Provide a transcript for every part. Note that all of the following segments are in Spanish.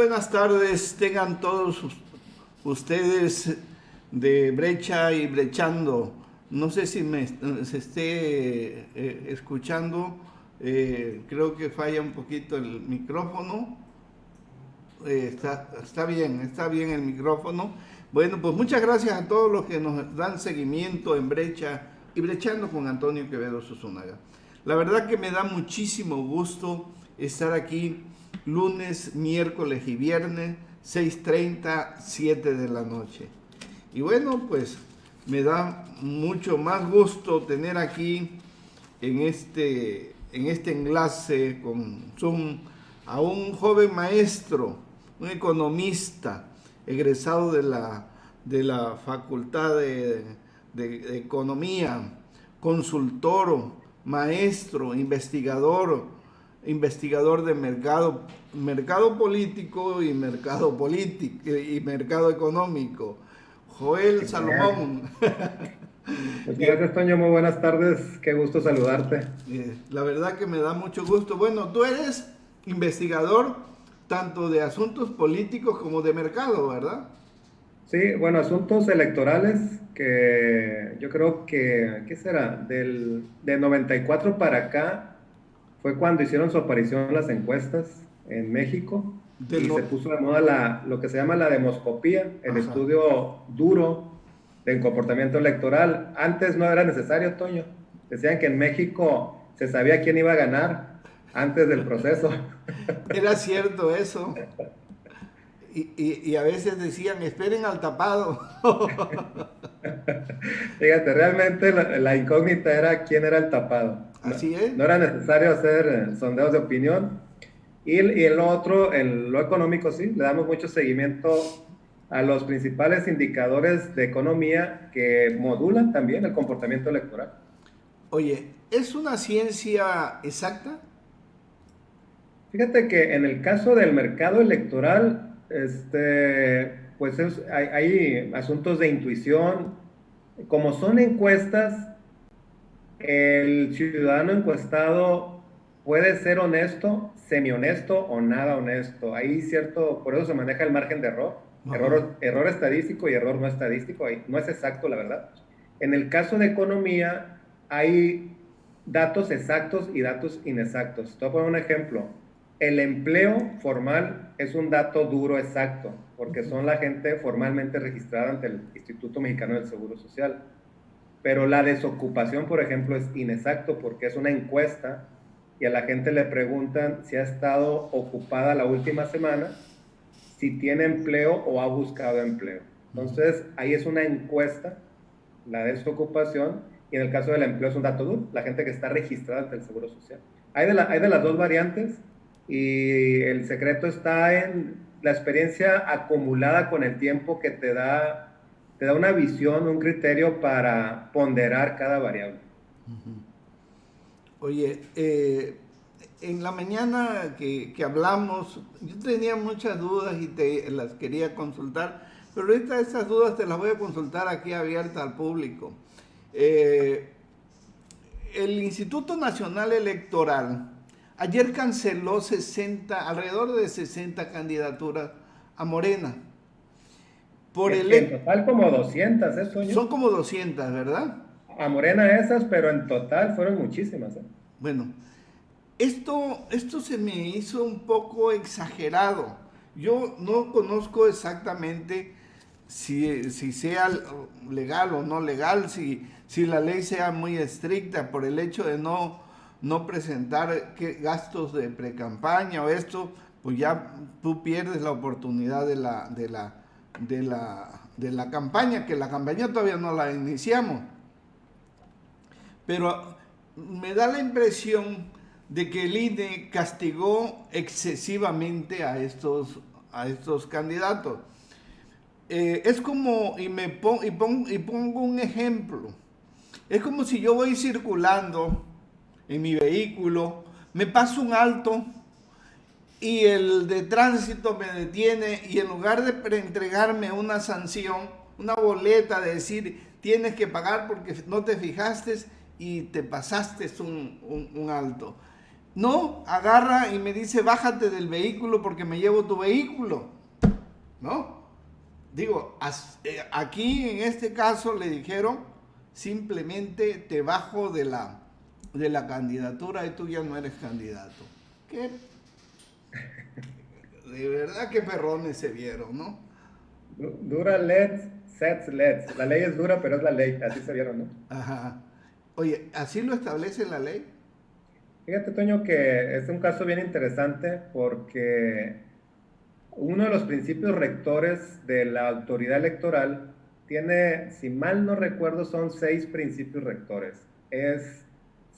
buenas tardes, tengan todos ustedes de Brecha y Brechando. No sé si se esté escuchando, creo que falla un poquito el micrófono. Está bien el micrófono. Bueno, pues muchas gracias a todos los que nos dan seguimiento en Brecha y Brechando con Antonio Quevedo Zuzúnaga. La verdad que me da muchísimo gusto estar aquí lunes, miércoles y viernes, 6:30, 7 de la noche. Y bueno, pues me da mucho más gusto tener aquí en este enlace con Zoom a un joven maestro, un economista, egresado de la Facultad de Economía, consultor, maestro, investigador de mercado político y mercado económico, Joel Salomón. Muchas gracias, Toño. Muy buenas tardes. Qué gusto saludarte. La verdad que me da mucho gusto. Bueno, tú eres investigador tanto de asuntos políticos como de mercado, ¿verdad? Sí, bueno, asuntos electorales que yo creo que, ¿qué será? De 94 para acá fue cuando hicieron su aparición las encuestas en México Del y no... se puso de moda lo que se llama la demoscopía, el Ajá. estudio duro del comportamiento electoral. Antes no era necesario, Toño. Decían que en México se sabía quién iba a ganar antes del proceso. Era cierto eso. Y a veces decían, esperen al tapado. Fíjate, realmente la incógnita era quién era el tapado. No, Así es. no era necesario hacer sondeos de opinión. Y en lo otro, en lo económico, sí, le damos mucho seguimiento a los principales indicadores de economía que modulan también el comportamiento electoral. Oye, ¿es una ciencia exacta? Fíjate que en el caso del mercado electoral, pues hay asuntos de intuición. Como son encuestas, el ciudadano encuestado puede ser honesto, semi-honesto o nada honesto. Hay cierto, por eso se maneja el margen de error, Ajá. error estadístico y error no estadístico. No es exacto, la verdad. En el caso de economía, hay datos exactos y datos inexactos. Te voy a poner un ejemplo. El empleo formal es un dato duro exacto, porque son la gente formalmente registrada ante el Instituto Mexicano del Seguro Social. Pero la desocupación, por ejemplo, es inexacto porque es una encuesta y a la gente le preguntan si ha estado ocupada la última semana, si tiene empleo o ha buscado empleo. Entonces, ahí es una encuesta, la desocupación, y en el caso del empleo es un dato duro, la gente que está registrada ante el Seguro Social. Hay de las dos variantes y el secreto está en la experiencia acumulada con el tiempo que te da una visión, un criterio para ponderar cada variable. Oye, en la mañana que hablamos, yo tenía muchas dudas y te las quería consultar, pero ahorita esas dudas te las voy a consultar aquí abierta al público. Eh, el Instituto Nacional Electoral ayer canceló alrededor de 60 candidaturas a Morena. Por el, En total como 200, ¿eh, Toño? son como 200, ¿verdad? A Morena esas, pero en total fueron muchísimas, ¿eh? Bueno, esto se me hizo un poco exagerado. Yo no conozco exactamente si sea legal o no legal, si la ley sea muy estricta por el hecho de no presentar gastos de precampaña o esto, pues ya tú pierdes la oportunidad de la campaña, que la campaña todavía no la iniciamos. Pero me da la impresión de que el INE castigó excesivamente a estos candidatos. Es como, y pongo un ejemplo, es como si yo voy circulando en mi vehículo, me paso un alto y el de tránsito me detiene y en lugar de entregarme una sanción, una boleta de decir tienes que pagar porque no te fijaste y te pasaste un alto. No, agarra y me dice, bájate del vehículo porque me llevo tu vehículo, ¿no? Digo, aquí en este caso le dijeron, simplemente te bajo de la candidatura y tú ya no eres candidato. ¿Qué? De verdad que perrones se vieron, ¿no? Dura let's, sets let's. La ley es dura, pero es la ley. Así se vieron, ¿no? Ajá. Oye, ¿así lo establece la ley? Fíjate, Toño, que es un caso bien interesante porque uno de los principios rectores de la autoridad electoral tiene, si mal no recuerdo, son 6 principios rectores. Es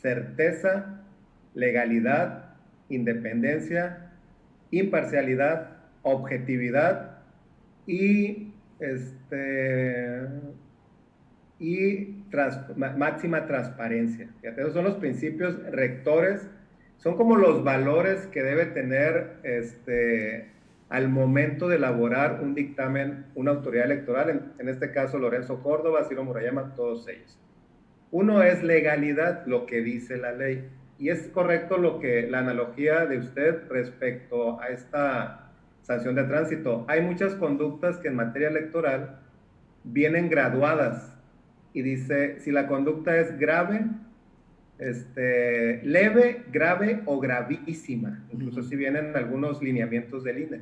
certeza, legalidad, independencia, imparcialidad, objetividad y, máxima transparencia. Fíjate, esos son los principios rectores, son como los valores que debe tener al momento de elaborar un dictamen, una autoridad electoral, en este caso Lorenzo Córdoba, Ciro Murayama, todos ellos. Uno es legalidad, lo que dice la ley. Y es correcto la analogía de usted respecto a esta sanción de tránsito. Hay muchas conductas que en materia electoral vienen graduadas y dice si la conducta es grave, leve, grave o gravísima. Incluso si vienen algunos lineamientos del INE.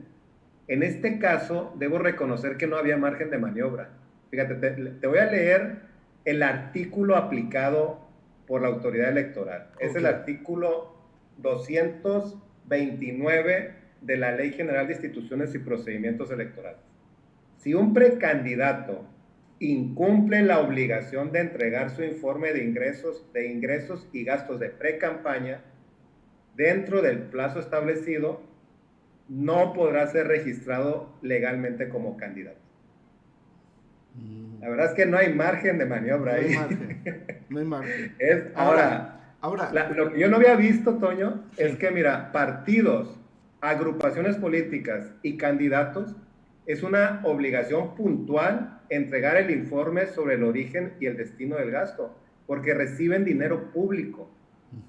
En este caso, debo reconocer que no había margen de maniobra. Fíjate, te voy a leer el artículo aplicado por la autoridad electoral. Okay. Es el artículo 229 de la Ley General de Instituciones y Procedimientos Electorales. Si un precandidato incumple la obligación de entregar su informe de ingresos y gastos de pre-campaña dentro del plazo establecido, no podrá ser registrado legalmente como candidato. La verdad es que no hay margen de maniobra ahí. No hay margen. Ahora, lo que yo no había visto, Toño, sí, es que, mira, partidos, agrupaciones políticas y candidatos, es una obligación puntual entregar el informe sobre el origen y el destino del gasto, porque reciben dinero público.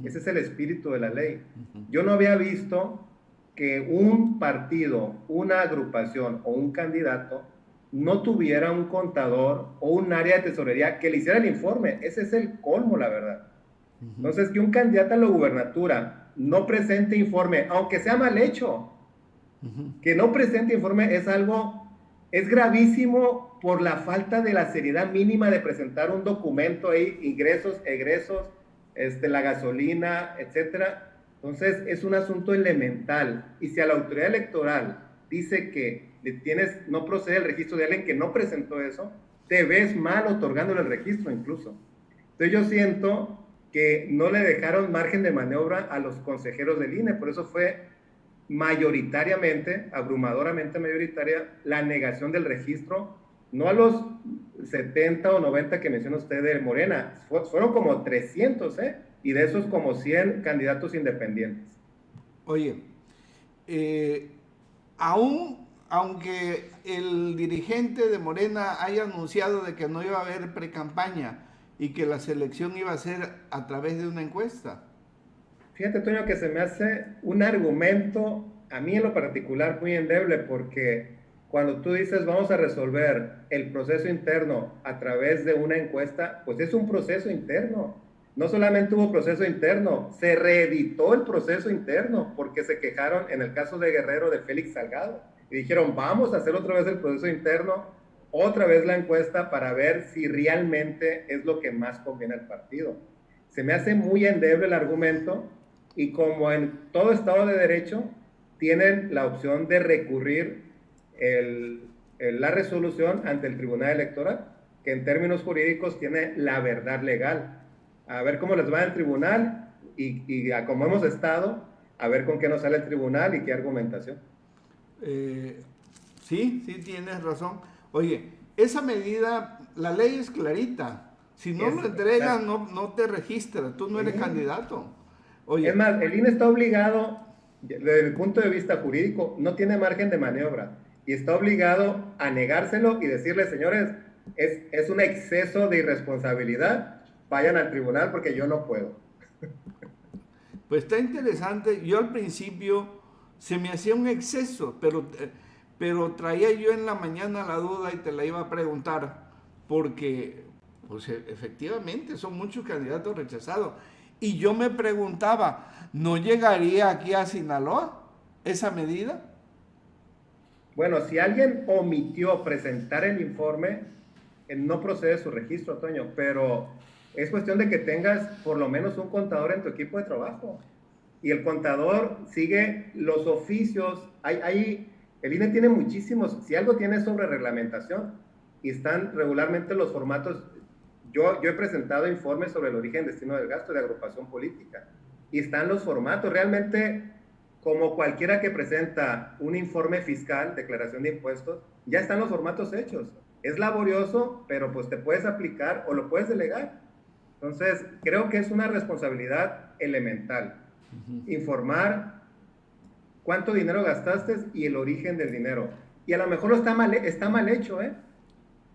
Ese es el espíritu de la ley. Yo no había visto que un partido, una agrupación o un candidato no tuviera un contador o un área de tesorería que le hiciera el informe. Ese es el colmo, la verdad. Entonces, que un candidato a la gubernatura no presente informe, aunque sea mal hecho, que no presente informe es gravísimo por la falta de la seriedad mínima de presentar un documento ahí, ingresos, egresos, la gasolina, etcétera. Entonces, es un asunto elemental. Y si a la autoridad electoral dice que no procede el registro de alguien que no presentó eso, te ves mal otorgándole el registro incluso. Entonces, yo siento que no le dejaron margen de maniobra a los consejeros del INE. Por eso fue mayoritariamente, abrumadoramente mayoritaria, la negación del registro, no a los 70 o 90 que menciona usted de Morena, fueron como 300, y de esos como 100 candidatos independientes. Oye, aunque el dirigente de Morena haya anunciado de que no iba a haber precampaña y que la selección iba a ser a través de una encuesta. Fíjate, Toño, que se me hace un argumento, a mí en lo particular, muy endeble, porque cuando tú dices vamos a resolver el proceso interno a través de una encuesta, pues es un proceso interno. No solamente hubo proceso interno, se reeditó el proceso interno, porque se quejaron en el caso de Guerrero de Félix Salgado, y dijeron vamos a hacer otra vez el proceso interno, otra vez la encuesta para ver si realmente es lo que más conviene al partido. Se me hace muy endeble el argumento, y como en todo Estado de Derecho, tienen la opción de recurrir la resolución ante el Tribunal Electoral, que en términos jurídicos tiene la verdad legal. A ver cómo les va el tribunal y a cómo hemos estado, a ver con qué nos sale el tribunal y qué argumentación. Sí, tienes razón. Oye, esa medida, la ley es clarita. Si no lo entregas, no te registra, tú no eres candidato. Oye, es más, el INE está obligado, desde el punto de vista jurídico, no tiene margen de maniobra y está obligado a negárselo y decirle, señores, es un exceso de irresponsabilidad, vayan al tribunal porque yo no puedo. Pues está interesante. Yo al principio se me hacía un exceso, pero traía yo en la mañana la duda y te la iba a preguntar, porque pues efectivamente son muchos candidatos rechazados. Y yo me preguntaba, ¿no llegaría aquí a Sinaloa esa medida? Bueno, si alguien omitió presentar el informe, no procede su registro, Toño, pero es cuestión de que tengas por lo menos un contador en tu equipo de trabajo. Y el contador sigue los oficios. El INE tiene muchísimos, si algo tiene es sobre reglamentación, y están regularmente los formatos. Yo he presentado informes sobre el origen y destino del gasto de agrupación política, y están los formatos. Realmente, como cualquiera que presenta un informe fiscal, declaración de impuestos, ya están los formatos hechos. Es laborioso, pero pues te puedes aplicar o lo puedes delegar. Entonces, creo que es una responsabilidad elemental. Informar cuánto dinero gastaste y el origen del dinero. Y a lo mejor está mal hecho, ¿eh?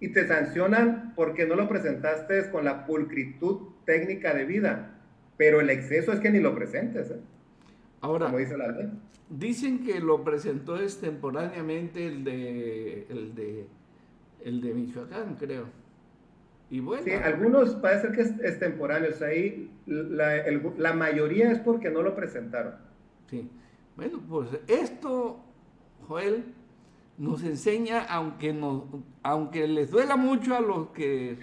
Y te sancionan porque no lo presentaste con la pulcritud técnica debida. Pero el exceso es que ni lo presentes, ¿eh? Ahora, Como dice la ley. dicen que lo presentó extemporáneamente el de Michoacán, creo. Y bueno. Sí, algunos parece que es extemporáneo. Ahí la mayoría es porque no lo presentaron. Sí. Bueno, pues esto, Joel, nos enseña, aunque les duela mucho a los que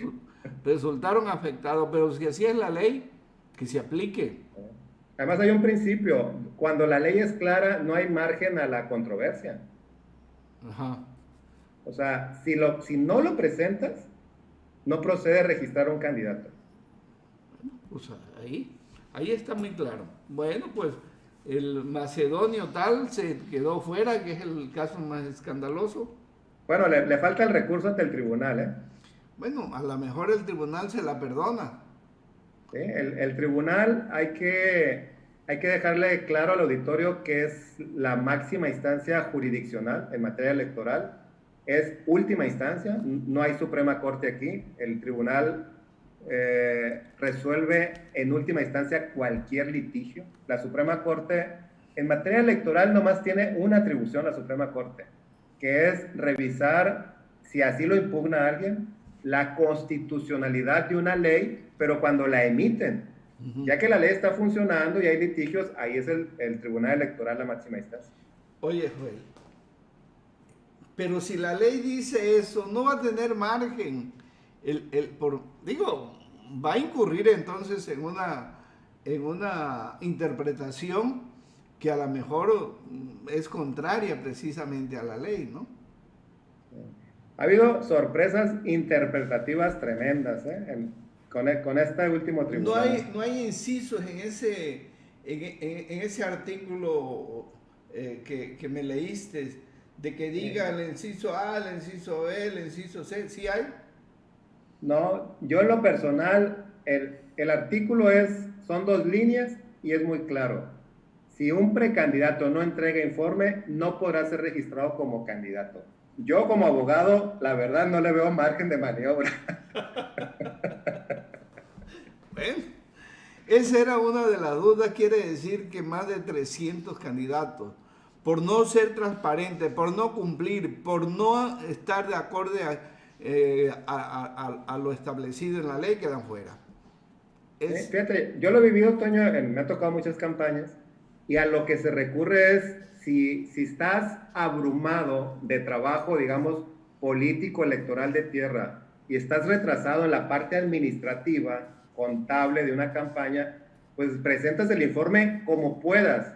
resultaron afectados, pero si así es la ley, que se aplique. Además hay un principio, cuando la ley es clara no hay margen a la controversia. Ajá. O sea, si no lo presentas, no procede a registrar un candidato. Pues ahí está muy claro. Bueno, pues el macedonio tal se quedó fuera, que es el caso más escandaloso. Bueno, le falta el recurso ante el tribunal, ¿eh? Bueno, a lo mejor el tribunal se la perdona. ¿Sí? El tribunal hay que dejarle claro al auditorio que es la máxima instancia jurisdiccional en materia electoral. Es última instancia, no hay Suprema Corte aquí. El tribunal resuelve en última instancia cualquier litigio. La Suprema Corte en materia electoral nomás tiene una atribución, la Suprema Corte, que es revisar, si así lo impugna alguien, la constitucionalidad de una ley, pero cuando la emiten. Ya que la ley está funcionando y hay litigios, ahí es el Tribunal Electoral la máxima instancia. Oye, Joel, pero si la ley dice eso, no va a tener margen. Va a incurrir entonces en una interpretación que a lo mejor es contraria precisamente a la ley, ¿no? Ha habido sorpresas interpretativas tremendas, ¿eh? Con este último tribunal. No hay incisos en ese artículo que me leíste, de que diga el inciso A, el inciso B, el inciso C. ¿Sí hay? No, yo en lo personal, el artículo son 2 líneas y es muy claro. Si un precandidato no entrega informe, no podrá ser registrado como candidato. Yo como abogado, la verdad, no le veo margen de maniobra. Bueno, esa era una de las dudas. Quiere decir que más de 300 candidatos, por no ser transparente, por no cumplir, por no estar de acuerdo a lo establecido en la ley, quedan fuera. Fíjate, yo lo he vivido, Toño, me ha tocado muchas campañas, y a lo que se recurre es, si estás abrumado de trabajo, digamos, político, electoral de tierra, y estás retrasado en la parte administrativa, contable de una campaña, pues presentas el informe como puedas.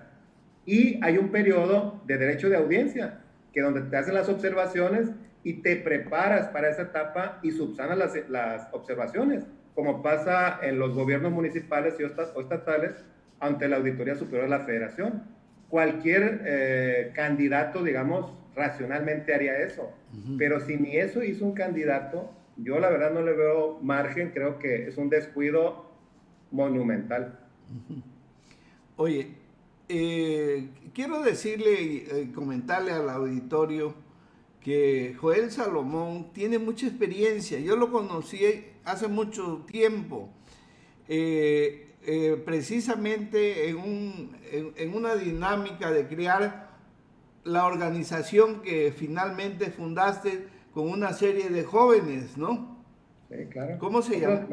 Y hay un periodo de derecho de audiencia, que donde te hacen las observaciones y te preparas para esa etapa y subsanas las observaciones, como pasa en los gobiernos municipales o estatales ante la Auditoría Superior de la Federación. Cualquier candidato, digamos, racionalmente haría eso. Pero si ni eso hizo un candidato, yo la verdad no le veo margen, creo que es un descuido monumental. Oye, quiero decirle y comentarle al auditorio que Joel Salomón tiene mucha experiencia. Yo lo conocí hace mucho tiempo. precisamente en una dinámica de crear la organización que finalmente fundaste con una serie de jóvenes, ¿no? Sí, claro. ¿Cómo se llama?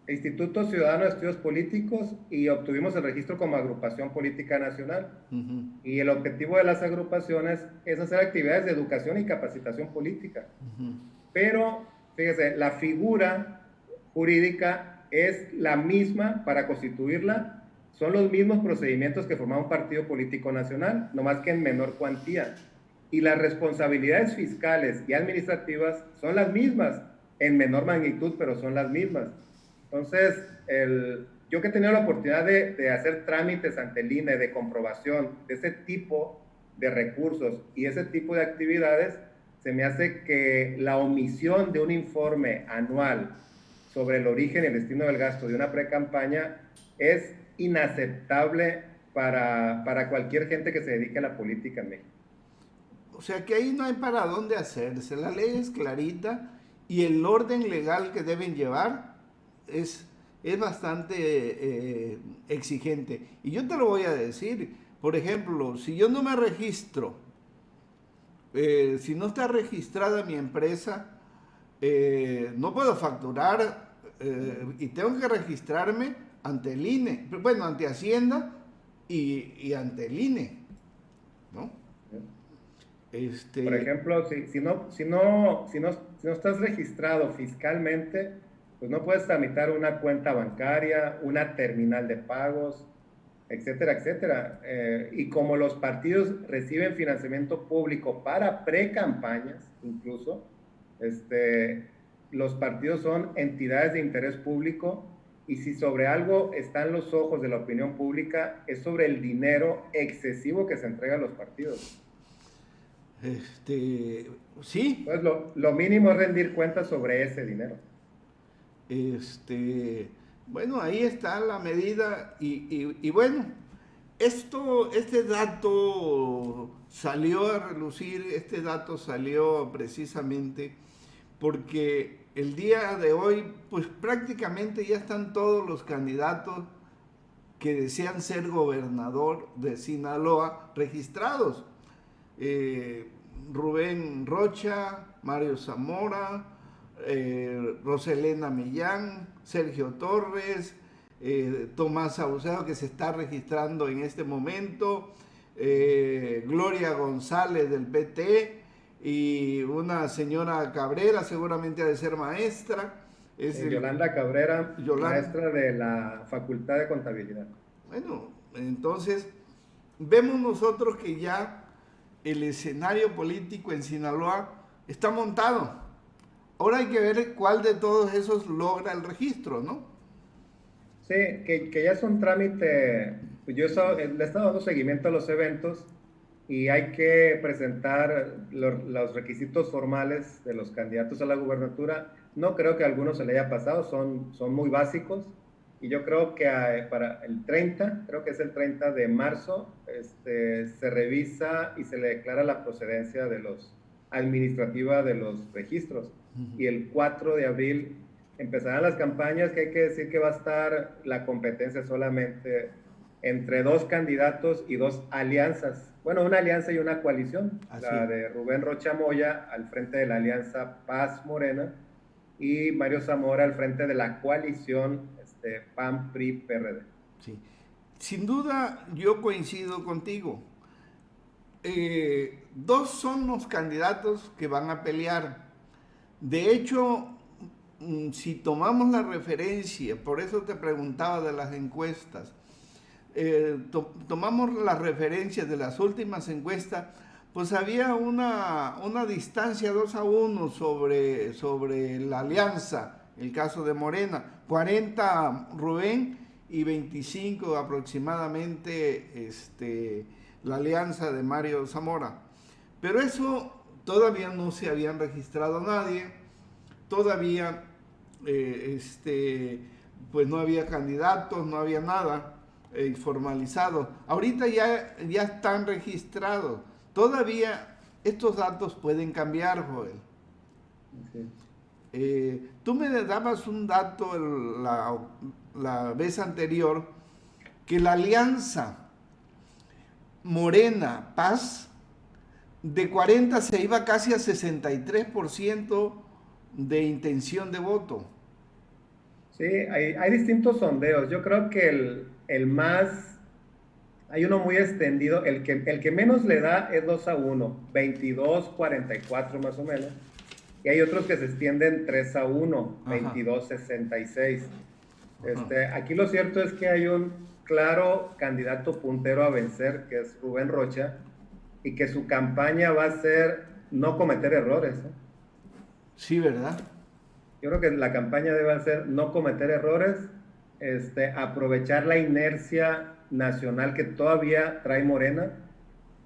Instituto Ciudadano de Estudios Políticos, y obtuvimos el registro como agrupación política nacional. Uh-huh. Y el objetivo de las agrupaciones es hacer actividades de educación y capacitación política. Uh-huh. Pero, fíjese, la figura jurídica es la misma para constituirla. Son los mismos procedimientos que formaba un partido político nacional, nomás que en menor cuantía. Y las responsabilidades fiscales y administrativas son las mismas, en menor magnitud, pero son las mismas. Entonces, yo que he tenido la oportunidad de hacer trámites ante el INE de comprobación de ese tipo de recursos y ese tipo de actividades, se me hace que la omisión de un informe anual sobre el origen y el destino del gasto de una precampaña es inaceptable para cualquier gente que se dedique a la política en México. O sea que ahí no hay para dónde hacerse, la ley es clarita y el orden legal que deben llevar es bastante exigente. Y yo te lo voy a decir, por ejemplo, si yo no me registro, si no está registrada mi empresa, no puedo facturar y tengo que registrarme ante el INE, bueno, ante Hacienda y ante el INE, ¿no? Por ejemplo, si no estás registrado fiscalmente, pues no puedes tramitar una cuenta bancaria, una terminal de pagos, etcétera, etcétera. Y como los partidos reciben financiamiento público para pre-campañas, incluso, los partidos son entidades de interés público, y si sobre algo están los ojos de la opinión pública, es sobre el dinero excesivo que se entrega a los partidos. Sí. Pues lo mínimo es rendir cuentas sobre ese dinero. Bueno, ahí está la medida y bueno, este dato salió a relucir, este dato salió precisamente porque el día de hoy, pues prácticamente ya están todos los candidatos que desean ser gobernador de Sinaloa registrados. Rubén Rocha, Mario Zamora, Roselena Millán, Sergio Torres, Tomás Saucedo, que se está registrando en este momento, Gloria González del PT y una señora Cabrera, seguramente ha de ser maestra. Yolanda Cabrera, maestra de la Facultad de Contabilidad. Bueno, entonces vemos nosotros que ya el escenario político en Sinaloa está montado. Ahora hay que ver cuál de todos esos logra el registro, ¿no? Sí, que ya es un trámite. Pues yo le he estado dando seguimiento a los eventos y hay que presentar los requisitos formales de los candidatos a la gubernatura. No creo que a algunos se le haya pasado, son muy básicos. Y yo creo que para el 30, creo que es el 30 de marzo, se revisa y se le declara la procedencia administrativa de los registros. Y el 4 de abril empezarán las campañas, que hay que decir que va a estar la competencia solamente entre 2 candidatos y 2 alianzas. Bueno, una alianza y una coalición. Así. La de Rubén Rocha Moya al frente de la alianza Paz Morena y Mario Zamora al frente de la coalición PAN, PRI, PRD. Sí. Sin duda, yo coincido contigo. 2 son los candidatos que van a pelear. De hecho, si tomamos la referencia, por eso te preguntaba de las encuestas, tomamos las referencias de las últimas encuestas, pues había una distancia 2-1 sobre la alianza, el caso de Morena, 40 Rubén y 25 aproximadamente la alianza de Mario Zamora. Pero eso todavía no se habían registrado nadie, todavía pues no había candidatos, no había nada formalizado. Ahorita ya están registrados. Todavía estos datos pueden cambiar, Joel. Sí. Tú me dabas un dato la vez anterior, que la alianza Morena Paz de 40 se iba casi a 63% de intención de voto. Sí, hay distintos sondeos. Yo creo que el más, hay uno muy extendido, el que menos le da es 2-1, 22-44 más o menos. Y hay otros que se extienden 3-1, Ajá. 22-66. Ajá. Aquí lo cierto es que hay un claro candidato puntero a vencer, que es Rubén Rocha, y que su campaña va a ser no cometer errores, ¿eh? Sí, ¿verdad? Yo creo que la campaña debe ser no cometer errores, aprovechar la inercia nacional que todavía trae Morena,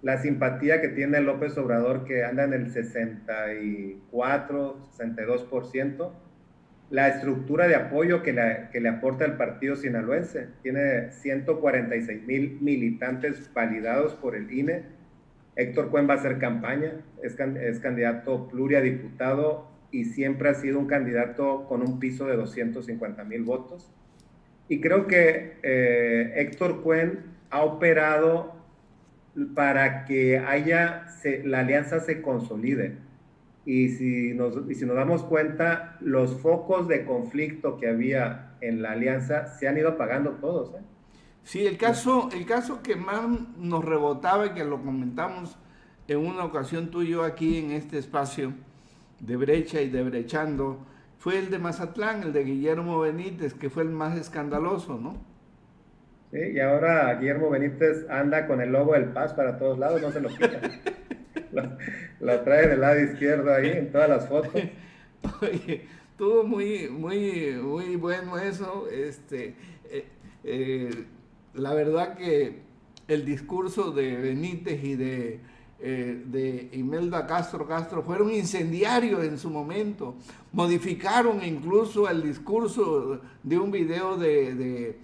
la simpatía que tiene López Obrador, que anda en el 64, 62%, la estructura de apoyo que le aporta el partido sinaloense. Tiene 146,000 militantes validados por el INE. Héctor Cuen va a hacer campaña, es candidato pluriadiputado y siempre ha sido un candidato con un piso de 250,000 votos. Y creo que Héctor Cuen ha operado para que la alianza se consolide. Y si nos damos cuenta, los focos de conflicto que había en la alianza se han ido apagando todos, ¿eh? Sí, el caso que más nos rebotaba y que lo comentamos en una ocasión tú y yo aquí en este espacio de brecha y de brechando, fue el de Mazatlán, el de Guillermo Benítez, que fue el más escandaloso, ¿no? ¿Sí? Y ahora Guillermo Benítez anda con el logo del Paz para todos lados, no se lo quita. Lo, lo trae del lado izquierdo ahí en todas las fotos. Oye, estuvo muy bueno eso. Eh, eh, la verdad que el discurso de Benítez y de Imelda Castro fueron incendiarios en su momento. Modificaron incluso el discurso de un video de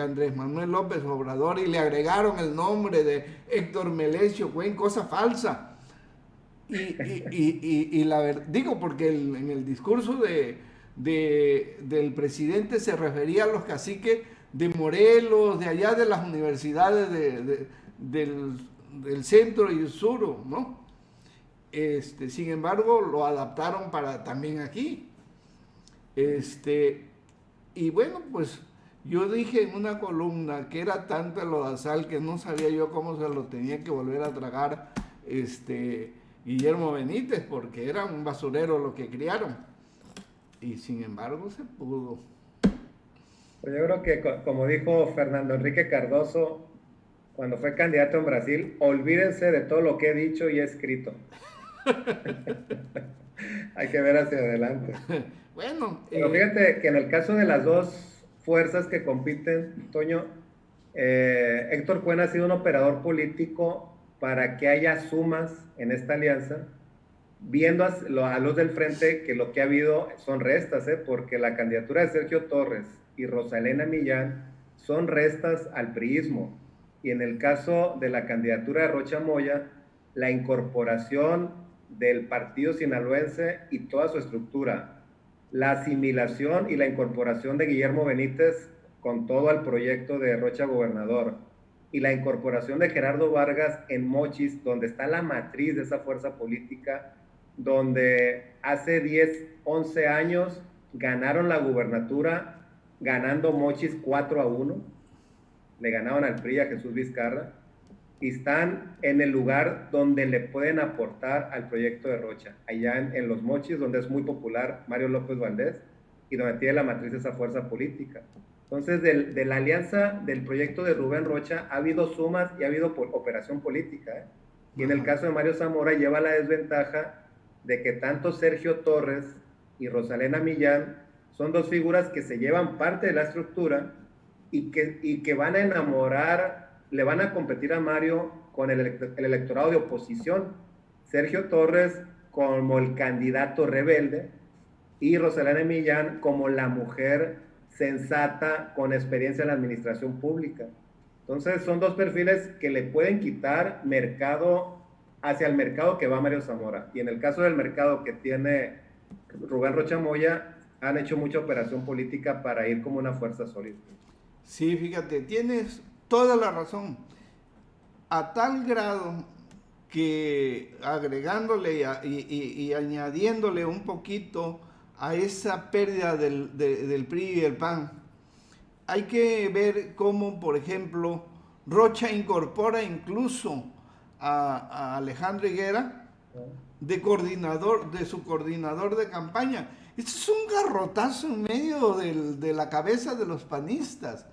Andrés Manuel López Obrador y le agregaron el nombre de Héctor Melesio Cuen, cosa falsa. Y la verdad, digo, porque en el discurso del presidente se refería a los caciques de Morelos, de allá de las universidades del centro y sur, ¿no? Sin embargo, lo adaptaron para también aquí. Y bueno, pues yo dije en una columna que era tanta lo de sal que no sabía yo cómo se lo tenía que volver a tragar Guillermo Benítez, porque era un basurero lo que criaron. Y sin embargo se pudo. Pero yo creo que, como dijo Fernando Enrique Cardoso cuando fue candidato en Brasil, olvídense de todo lo que he dicho y he escrito. Hay que ver hacia adelante. Bueno, Pero fíjate que en el caso de las dos fuerzas que compiten, Toño, Héctor Cuen ha sido un operador político para que haya sumas en esta alianza, viendo a los del frente que lo que ha habido son restas, porque la candidatura de Sergio Torres y Rosalena Millán son restas al priismo. Y en el caso de la candidatura de Rocha Moya, la incorporación del partido sinaloense y toda su estructura, la asimilación y la incorporación de Guillermo Benítez con todo el proyecto de Rocha Gobernador y la incorporación de Gerardo Vargas en Mochis, donde está la matriz de esa fuerza política, donde hace 10, 11 años ganaron la gubernatura ganando Mochis 4-1, le ganaron al PRI a Jesús Vizcarra, y están en el lugar donde le pueden aportar al proyecto de Rocha, allá en Los Mochis, donde es muy popular Mario López Valdés y donde tiene la matriz de esa fuerza política. Entonces, de la alianza del proyecto de Rubén Rocha ha habido sumas y ha habido operación política, ¿eh? Y en el caso de Mario Zamora lleva la desventaja de que tanto Sergio Torres y Rosalena Millán son dos figuras que se llevan parte de la estructura y que van a enamorar, le van a competir a Mario con el electorado de oposición. Sergio Torres como el candidato rebelde y Rosalena Millán como la mujer sensata con experiencia en la administración pública. Entonces son dos perfiles que le pueden quitar mercado hacia el mercado que va Mario Zamora. Y en el caso del mercado que tiene Rubén Rocha Moya han hecho mucha operación política para ir como una fuerza sólida. Sí, fíjate, tienes toda la razón. A tal grado que agregándole y añadiéndole un poquito a esa pérdida del PRI y el PAN, hay que ver cómo, por ejemplo, Rocha incorpora incluso a Alejandro Higuera de coordinador, de su coordinador de campaña. Esto es un garrotazo en medio de la cabeza de los panistas.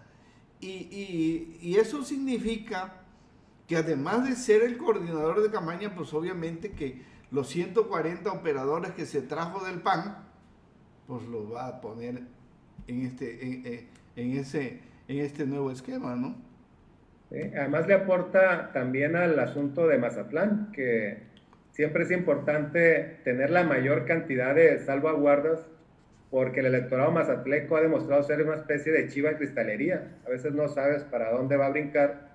Y eso significa que además de ser el coordinador de campaña, pues obviamente que los 140 operadores que se trajo del PAN, pues lo va a poner en este nuevo esquema, ¿no? ¿Sí? Además le aporta también al asunto de Mazatlán, que siempre es importante tener la mayor cantidad de salvaguardas, porque el electorado mazatleco ha demostrado ser una especie de chiva de cristalería. A veces no sabes para dónde va a brincar.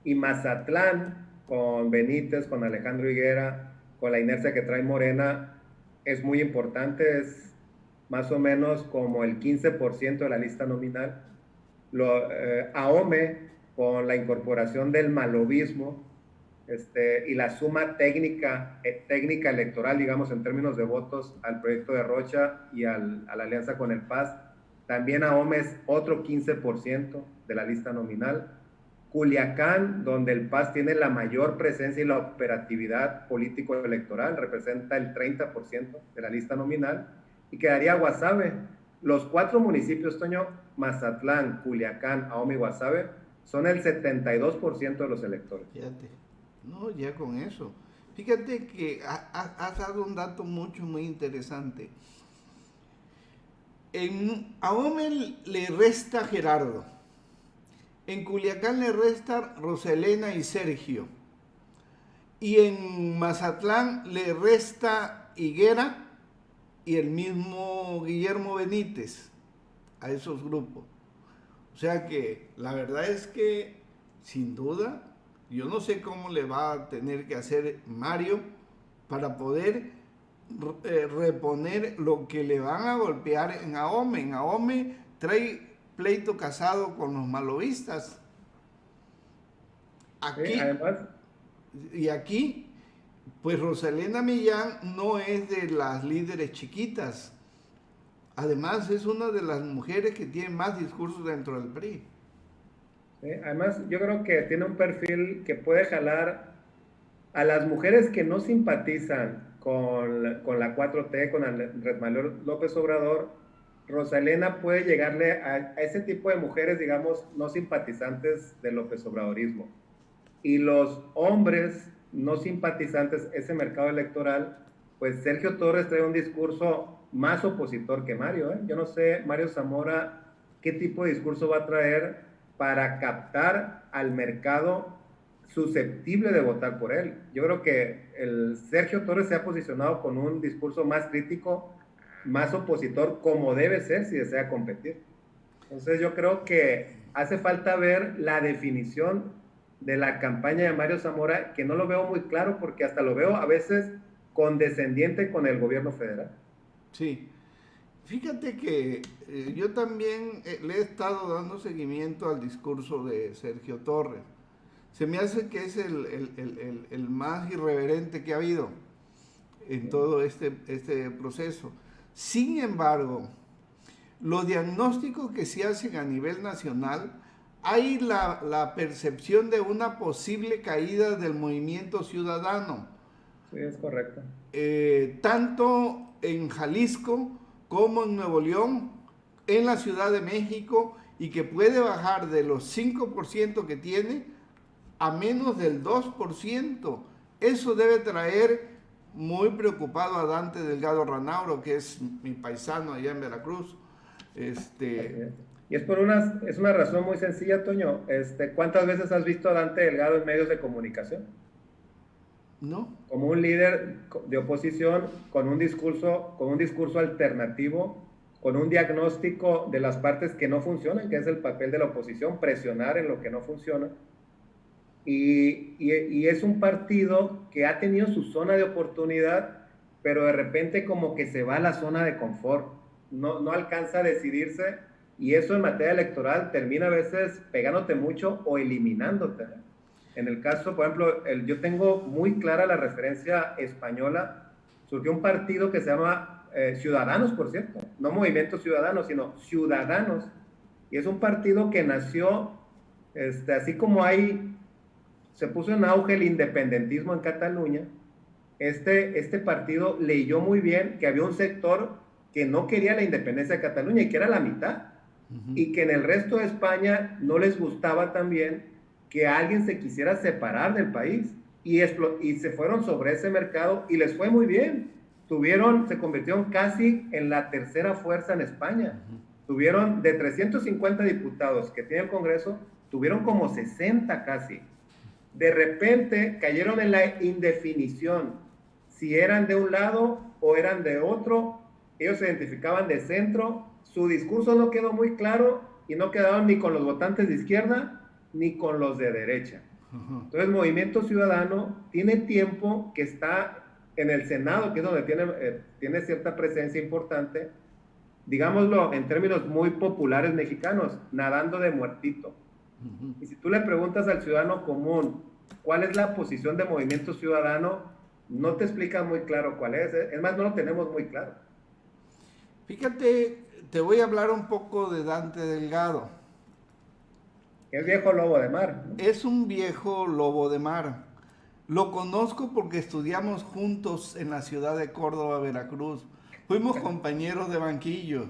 Y Mazatlán, con Benítez, con Alejandro Higuera, con la inercia que trae Morena, es muy importante, es más o menos como el 15% de la lista nominal. AOME, con la incorporación del malobismo y la suma técnica electoral, digamos, en términos de votos al proyecto de Rocha y a la alianza con el PAS, también AOME es otro 15% de la lista nominal. Culiacán, donde el PAS tiene la mayor presencia y la operatividad político-electoral, representa el 30% de la lista nominal, y quedaría Guasave. Los 4 municipios, Toño, Mazatlán, Culiacán, Ahome y Guasave, son el 72% de los electores. Fíjate, no, ya con eso. Fíjate que has dado un dato muy interesante. En Ahome le resta Gerardo. En Culiacán le resta Roselena y Sergio. Y en Mazatlán le resta Higuera y el mismo Guillermo Benítez a esos grupos. O sea que la verdad es que, sin duda, yo no sé cómo le va a tener que hacer Mario para poder reponer lo que le van a golpear en Ahome. En Ahome trae pleito casado con los malovistas. Aquí, ¿Sí? Además, y aquí, pues Rosalena Millán no es de las líderes chiquitas. Además, es una de las mujeres que tiene más discursos dentro del PRI. ¿sí? Además, yo creo que tiene un perfil que puede jalar a las mujeres que no simpatizan con la 4T, con Andrés Manuel López Obrador. Rosalena puede llegarle a ese tipo de mujeres, digamos, no simpatizantes del López Obradorismo. Y los hombres no simpatizantes, ese mercado electoral, pues Sergio Torres trae un discurso más opositor que Mario. Yo no sé, Mario Zamora, qué tipo de discurso va a traer para captar al mercado susceptible de votar por él. Yo creo que el Sergio Torres se ha posicionado con un discurso más crítico, más opositor, como debe ser si desea competir. Entonces yo creo que hace falta ver la definición de la campaña de Mario Zamora, que no lo veo muy claro porque hasta lo veo a veces condescendiente con el gobierno federal. Sí. Fíjate que yo también le he estado dando seguimiento al discurso de Sergio Torres. Se me hace que es el más irreverente que ha habido en todo este proceso. Sin embargo, los diagnósticos que se hacen a nivel nacional, hay la percepción de una posible caída del movimiento ciudadano. Sí, es correcto. Tanto en Jalisco como en Nuevo León, en la Ciudad de México, y que puede bajar de los 5% que tiene a menos del 2%. Eso debe traer muy preocupado a Dante Delgado Ranauro, que es mi paisano allá en Veracruz. Y es una razón muy sencilla, Toño. ¿Cuántas veces has visto a Dante Delgado en medios de comunicación? ¿No? Como un líder de oposición con un discurso alternativo, con un diagnóstico de las partes que no funcionan, que es el papel de la oposición, presionar en lo que no funciona. Y es un partido que ha tenido su zona de oportunidad pero de repente como que se va a la zona de confort, no alcanza a decidirse, y eso en materia electoral termina a veces pegándote mucho o eliminándote. En el caso, por ejemplo, yo tengo muy clara la referencia española. Surgió un partido que se llama Ciudadanos, por cierto, no Movimiento Ciudadano, sino Ciudadanos, y es un partido que nació, así como se puso en auge el independentismo en Cataluña. Este partido leyó muy bien que había un sector que no quería la independencia de Cataluña y que era la mitad, y que en el resto de España no les gustaba también que alguien se quisiera separar del país, y se fueron sobre ese mercado y les fue muy bien. Se convirtieron casi en la tercera fuerza en España. Tuvieron de 350 diputados que tiene el Congreso, tuvieron como 60 casi. De repente cayeron en la indefinición, si eran de un lado o eran de otro. Ellos se identificaban de centro, su discurso no quedó muy claro y no quedaron ni con los votantes de izquierda ni con los de derecha. Entonces Movimiento Ciudadano tiene tiempo que está en el Senado, que es donde tiene cierta presencia importante, digámoslo en términos muy populares mexicanos, nadando de muertito. Y si tú le preguntas al ciudadano común cuál es la posición de Movimiento Ciudadano, no te explica muy claro cuál es. Es más, no lo tenemos muy claro. Fíjate, te voy a hablar un poco de Dante Delgado. Es viejo lobo de mar, ¿no? Es un viejo lobo de mar. Lo conozco porque estudiamos juntos en la ciudad de Córdoba, Veracruz. Fuimos compañeros de banquillo.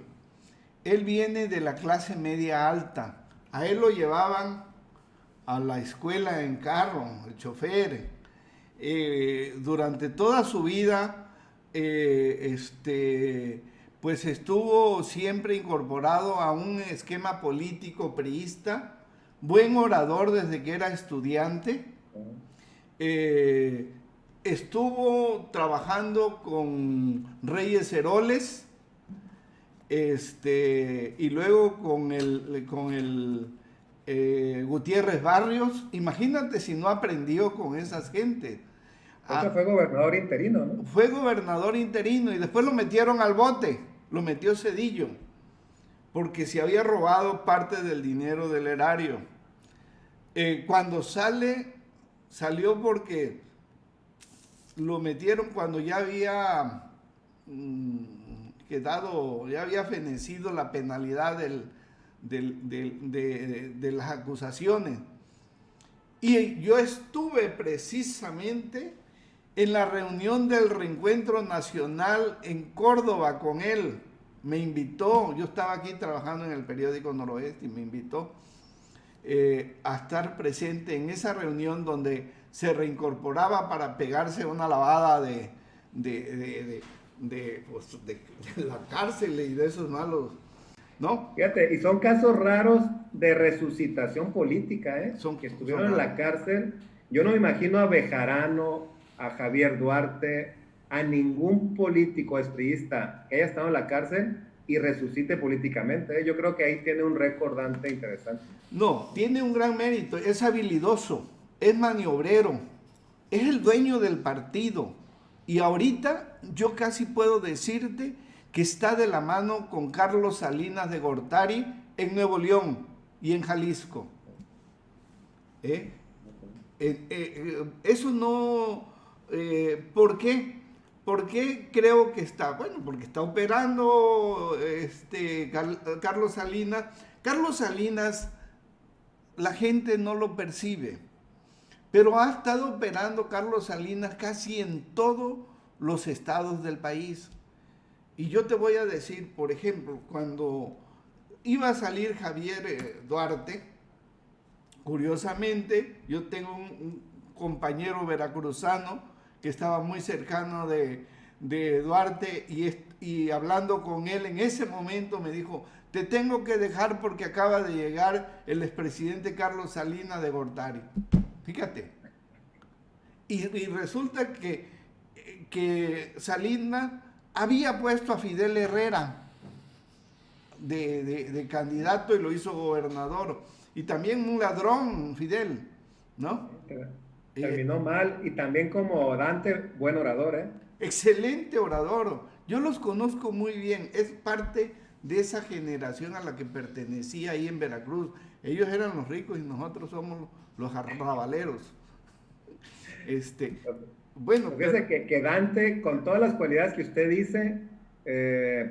Él viene de la clase media alta. A él lo llevaban a la escuela en carro, el chofer. Durante toda su vida, pues estuvo siempre incorporado a un esquema político priista, buen orador desde que era estudiante. Estuvo trabajando con Reyes Heroles, y luego con el Gutiérrez Barrios. Imagínate si no aprendió con esas gentes. Fue gobernador interino, ¿no? Fue gobernador interino y después lo metieron al bote, lo metió Zedillo, porque se había robado parte del dinero del erario. Cuando salió porque lo metieron cuando ya había ya había fenecido la penalidad de las acusaciones. Y yo estuve precisamente en la reunión del Reencuentro Nacional en Córdoba con él. Me invitó, yo estaba aquí trabajando en el periódico Noroeste y me invitó a estar presente en esa reunión donde se reincorporaba para pegarse una lavada de la cárcel y de esos malos, ¿no? Fíjate, y son casos raros de resucitación política, ¿eh? Que estuvieron en la cárcel. Yo no me imagino a Bejarano, a Javier Duarte, a ningún político expriista que haya estado en la cárcel y resucite políticamente, ¿eh? Yo creo que ahí tiene un recordante interesante. No, tiene un gran mérito, es habilidoso, es maniobrero, es el dueño del partido. Y ahorita yo casi puedo decirte que está de la mano con Carlos Salinas de Gortari en Nuevo León y en Jalisco. Eso no... ¿por qué? ¿Por qué creo que está? Bueno, porque está operando Carlos Salinas. Carlos Salinas, la gente no lo percibe, pero ha estado operando Carlos Salinas casi en todos los estados del país. Y yo te voy a decir, por ejemplo, cuando iba a salir Javier Duarte, curiosamente, yo tengo un compañero veracruzano que estaba muy cercano de Duarte y hablando con él en ese momento me dijo, te tengo que dejar porque acaba de llegar el expresidente Carlos Salinas de Gortari. Fíjate. Y resulta que Salinas había puesto a Fidel Herrera de candidato y lo hizo gobernador. Y también un ladrón, Fidel, ¿no? Terminó mal, y también como Dante, buen orador, ¿eh? excelente orador. Yo los conozco muy bien, es parte de esa generación a la que pertenecía ahí en Veracruz. Ellos eran los ricos y nosotros somos los arrabaleros. Bueno, Fíjese que Dante, con todas las cualidades que usted dice,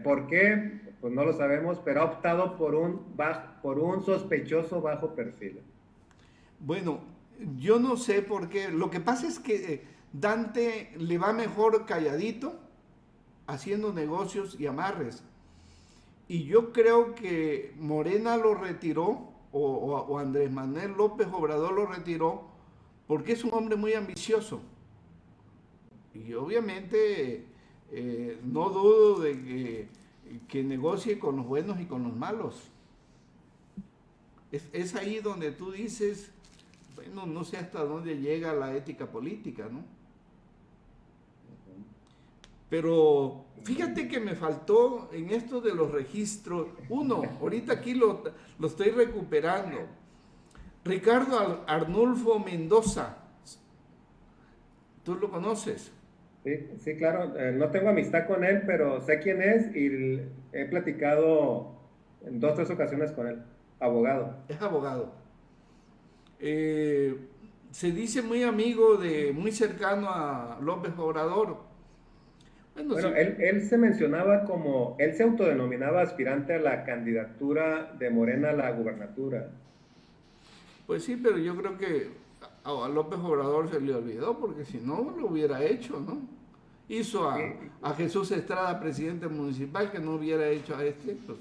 ¿por qué? Pues no lo sabemos, pero ha optado por un sospechoso bajo perfil. bueno, yo no sé por qué. Lo que pasa es que Dante le va mejor calladito, haciendo negocios y amarres. Y yo creo que Morena lo retiró, o Andrés Manuel López Obrador lo retiró, porque es un hombre muy ambicioso. Y obviamente no dudo de que negocie con los buenos y con los malos. Es ahí donde tú dices, bueno, no sé hasta dónde llega la ética política, ¿no? Pero fíjate que me faltó en esto de los registros, uno, ahorita aquí lo estoy recuperando, Ricardo Arnulfo Mendoza, ¿tú lo conoces? Sí, sí, claro. No tengo amistad con él, pero sé quién es y he platicado en 2, 3 ocasiones con él. Abogado. Es abogado. Se dice muy amigo muy cercano a López Obrador. Bueno, Bueno, sí, él se mencionaba él se autodenominaba aspirante a la candidatura de Morena a la gubernatura. pues sí, pero yo creo que a López Obrador se le olvidó, porque si no lo hubiera hecho, ¿no? Hizo Sí, a Jesús Estrada presidente municipal, que no hubiera hecho a este, pues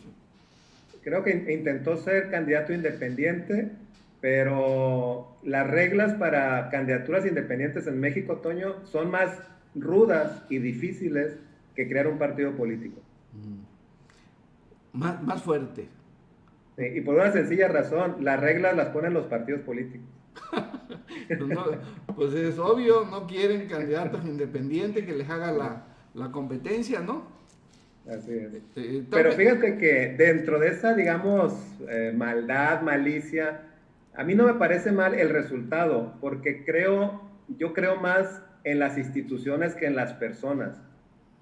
creo que intentó ser candidato independiente, pero las reglas para candidaturas independientes en México, Toño, son más rudas y difíciles que crear un partido político. más fuerte. Sí, y por una sencilla razón, las reglas las ponen los partidos políticos. Pues, pues es obvio, no quieren candidatos independientes que les haga la competencia, ¿no? Así es. Tal Pero vez, fíjate que dentro de esa, digamos, maldad, malicia, a mí no me parece mal el resultado, porque yo creo más en las instituciones que en las personas.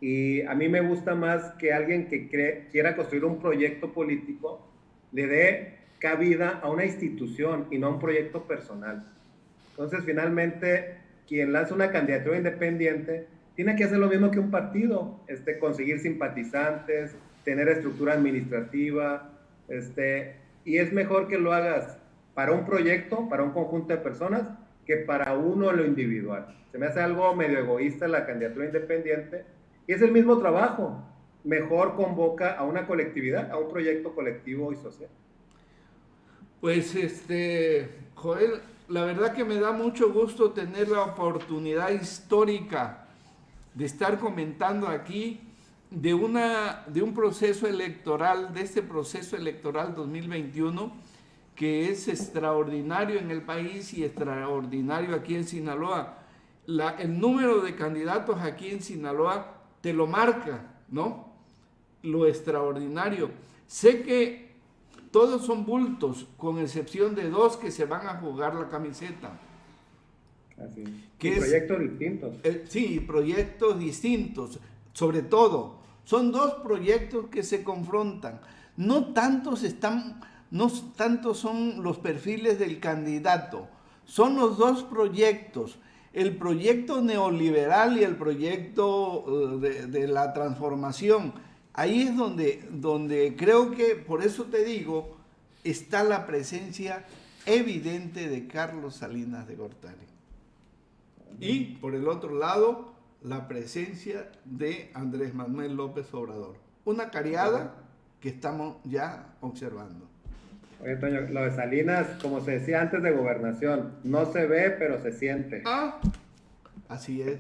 Y a mí me gusta más que alguien que quiera construir un proyecto político le dé cabida a una institución y no a un proyecto personal. Entonces, finalmente, quien lanza una candidatura independiente tiene que hacer lo mismo que un partido, conseguir simpatizantes, tener estructura administrativa, y es mejor que lo hagas para un proyecto, para un conjunto de personas, que para uno lo individual. Se me hace algo medio egoísta la candidatura independiente, y es el mismo trabajo. Mejor convoca a una colectividad, a un proyecto colectivo y social. pues Joel, la verdad que me da mucho gusto tener la oportunidad histórica de estar comentando aquí de un proceso electoral, de este proceso electoral 2021, que es extraordinario en el país y extraordinario aquí en Sinaloa. El número de candidatos aquí en Sinaloa te lo marca, ¿no? Lo extraordinario. Sé que todos son bultos, con excepción de 2 que se van a jugar la camiseta. Así. Que Y es, proyectos distintos. sí, proyectos distintos, sobre todo. Son 2 proyectos que se confrontan. No tanto son los perfiles del candidato, son los 2 proyectos. El proyecto neoliberal y el proyecto de la transformación. Ahí es donde creo que, por eso te digo, está la presencia evidente de Carlos Salinas de Gortari. Y por el otro lado, la presencia de Andrés Manuel López Obrador. Una cariada que estamos ya observando. Oye, Toño, lo de Salinas, como se decía antes de gobernación, no se ve, pero se siente. Ah, así es.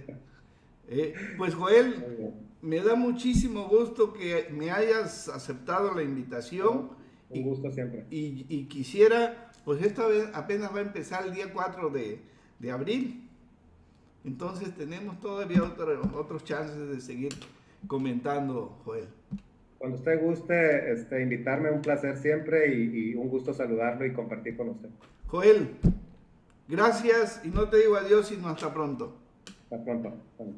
Pues Joel, me da muchísimo gusto que me hayas aceptado la invitación. Un gusto siempre. Y quisiera, pues esta vez apenas va a empezar el día 4 de abril. Entonces tenemos todavía otros chances de seguir comentando, Joel. Cuando usted guste invitarme, un placer siempre y un gusto saludarlo y compartir con usted. Joel, gracias y no te digo adiós, sino hasta pronto. Hasta pronto. Bueno.